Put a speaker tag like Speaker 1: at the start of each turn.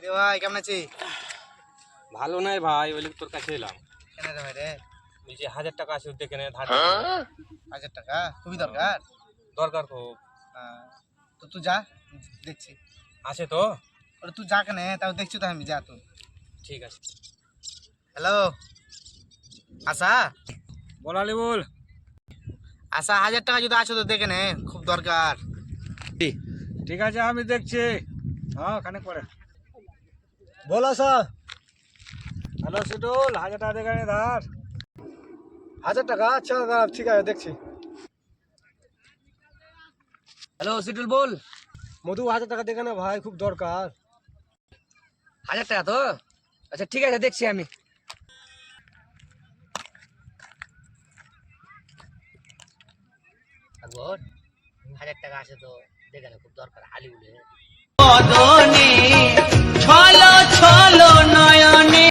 Speaker 1: রে ভাই কেমন আছিস?
Speaker 2: ভালো নাই ভাই, ওই তোর কাছে এলাম।
Speaker 1: কেন রে ভাই রে?
Speaker 2: ওই যে 1000 টাকা আছে দেখে নে, ধার
Speaker 1: 1000 টাকা খুবই দরকার।
Speaker 2: দরকার খুব।
Speaker 1: তো তুই যা, দেখছি।
Speaker 2: আছে তো?
Speaker 1: ওরে তুই যা কেন, তাও দেখছি তো আমি, যা তুই।
Speaker 2: ঠিক আছে।
Speaker 1: হ্যালো আশা,
Speaker 2: বলালি বল।
Speaker 1: আশা 1000 টাকা যদি আছে তো দেখে নে, খুব দরকার।
Speaker 2: ঠিক আছে, আমি দেখছি। হ্যাঁ, খানিক পরে
Speaker 3: বলো স্যার।
Speaker 2: হ্যালো সিটুল, 1000 টাকা দেখে নে ধার।
Speaker 3: 1000 টাকা? আচ্ছা দাঁড়া, ঠিক আছে দেখছি।
Speaker 4: হ্যালো সিটুল বল।
Speaker 3: মধু 1000 টাকা দেখে না ভাই, খুব দরকার।
Speaker 4: 1000 টাকা তো? আচ্ছা ঠিক আছে, দেখছি আমি।
Speaker 5: আকবর 1000 টাকা আছে তো দেখে খুব দরকার, আলি বলে